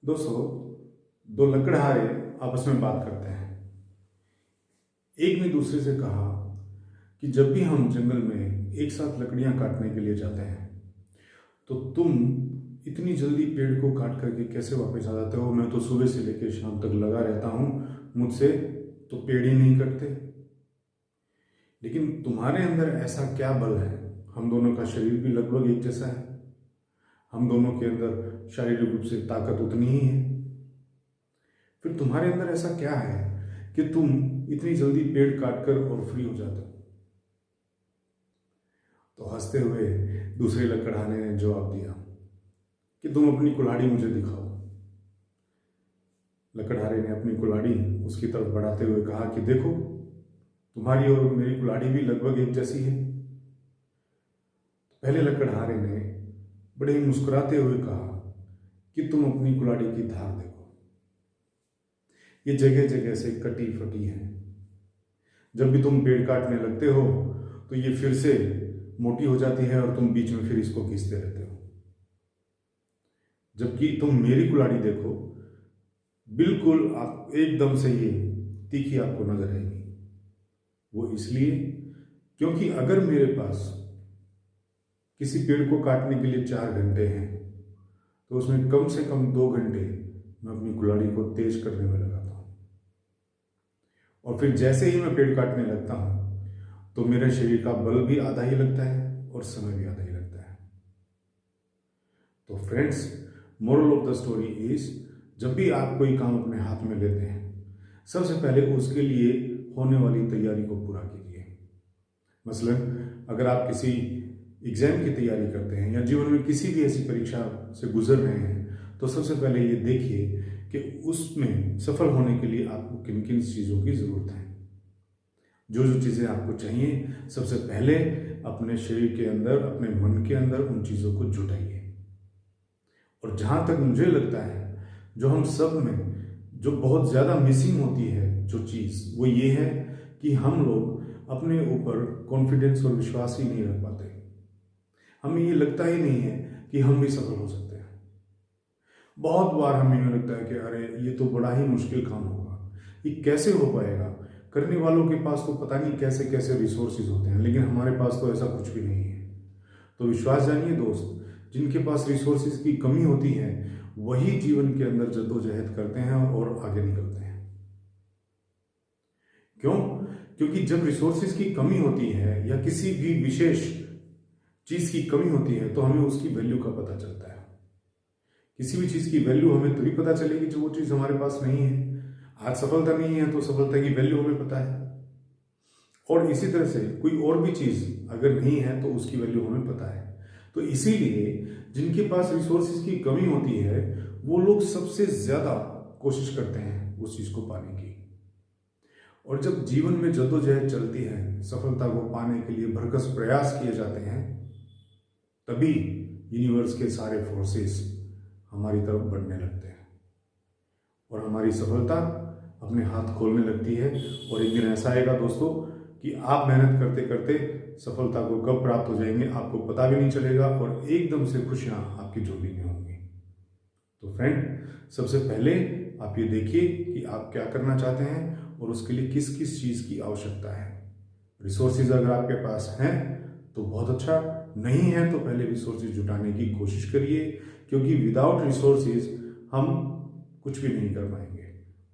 दोस्तों, दो लकड़हारे आपस में बात करते हैं। एक ने दूसरे से कहा कि जब भी हम जंगल में एक साथ लकड़ियां काटने के लिए जाते हैं तो तुम इतनी जल्दी पेड़ को काट करके कैसे वापस आ जाते हो? मैं तो सुबह से लेकर शाम तक लगा रहता हूँ, मुझसे तो पेड़ ही नहीं कटते। लेकिन तुम्हारे अंदर ऐसा क्या बल है? हम दोनों का शरीर भी लगभग एक जैसा है, हम दोनों के अंदर शारीरिक रूप से ताकत उतनी ही है। फिर तुम्हारे अंदर ऐसा क्या है कि तुम इतनी जल्दी पेड़ काटकर और फ्री हो जाते हो? तो हंसते हुए दूसरे लकड़हारे ने जवाब दिया कि तुम अपनी कुल्हाड़ी मुझे दिखाओ। लकड़हारे ने अपनी कुल्हाड़ी उसकी तरफ बढ़ाते हुए कहा कि देखो, तुम्हारी और मेरी कुल्हाड़ी भी लगभग एक जैसी है। पहले लकड़हारे ने बड़े ही मुस्कुराते हुए कहा कि तुम अपनी कुल्हाड़ी की धार देखो, ये जगह जगह से कटी फटी है। जब भी तुम पेड़ काटने लगते हो तो ये फिर से मोटी हो जाती है और तुम बीच में फिर इसको घिसते रहते हो। जबकि तुम मेरी कुल्हाड़ी देखो, बिल्कुल आप एकदम से ये तीखी आपको नजर आएगी। वो इसलिए क्योंकि अगर मेरे पास किसी पेड़ को काटने के लिए 4 घंटे हैं तो उसमें कम से कम 2 घंटे मैं अपनी कुल्हाड़ी को तेज करने में लगाता हूँ। और फिर जैसे ही मैं पेड़ काटने लगता हूँ तो मेरे शरीर का बल भी आधा ही लगता है और समय भी आधा ही लगता है। तो friends, moral of the story is, जब भी आप कोई काम अपने हाथ में लेते हैं, सबसे पहले उसके लिए होने वाली तैयारी को पूरा कीजिए। मसलन अगर आप किसी एग्जाम की तैयारी करते हैं या जीवन में किसी भी ऐसी परीक्षा से गुजर रहे हैं तो सबसे पहले ये देखिए कि उसमें सफल होने के लिए आपको किन किन चीज़ों की ज़रूरत है। जो जो चीज़ें आपको चाहिए, सबसे पहले अपने शरीर के अंदर, अपने मन के अंदर उन चीज़ों को जुटाइए। और जहाँ तक मुझे लगता है, जो हम सब में जो बहुत ज़्यादा मिसिंग होती है जो चीज़, वो ये है कि हम लोग अपने ऊपर कॉन्फिडेंस और विश्वास ही नहीं रख पाते। हमें ये लगता ही नहीं है कि हम भी सफल हो सकते हैं। बहुत बार हमें ये लगता है कि अरे ये तो बड़ा ही मुश्किल काम होगा, ये कैसे हो पाएगा। करने वालों के पास तो पता नहीं कैसे कैसे रिसोर्सेज होते हैं, लेकिन हमारे पास तो ऐसा कुछ भी नहीं है। तो विश्वास जानिए दोस्त, जिनके पास रिसोर्सेज की कमी होती है वही जीवन के अंदर जद्दोजहद करते हैं और आगे निकलते हैं। क्यों? क्योंकि जब रिसोर्सेज की कमी होती है या किसी भी विशेष चीज की कमी होती है तो हमें उसकी वैल्यू का पता चलता है। किसी भी चीज की वैल्यू हमें तभी पता चलेगी जो वो चीज हमारे पास नहीं है। आज सफलता नहीं है तो सफलता की वैल्यू हमें पता है, और इसी तरह से कोई और भी चीज अगर नहीं है तो उसकी वैल्यू हमें पता है। तो इसीलिए जिनके पास रिसोर्सेज की कमी होती है वो लोग सबसे ज्यादा कोशिश करते हैं उस चीज को पाने की। और जब जीवन में जद्दोजहद चलती है, सफलता को पाने के लिए भरकस प्रयास किए जाते हैं, तभी यूनिवर्स के सारे फोर्सेस हमारी तरफ बढ़ने लगते हैं और हमारी सफलता अपने हाथ खोलने लगती है। और एक दिन ऐसा आएगा दोस्तों कि आप मेहनत करते करते सफलता को कब प्राप्त हो जाएंगे आपको पता भी नहीं चलेगा और एकदम से खुशियां आपकी झोली में होंगी। तो फ्रेंड, सबसे पहले आप ये देखिए कि आप क्या करना चाहते हैं और उसके लिए किस किस चीज की आवश्यकता है। रिसोर्सेज अगर आपके पास हैं तो बहुत अच्छा, नहीं है तो पहले रिसोर्सेज जुटाने की कोशिश करिए, क्योंकि विदाउट रिसोर्सेज हम कुछ भी नहीं कर पाएंगे।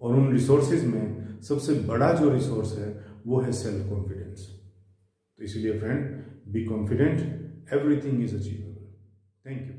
और उन रिसोर्सेज में सबसे बड़ा जो रिसोर्स है वो है सेल्फ कॉन्फिडेंस। तो इसीलिए friend, be confident, everything is achievable. Thank you.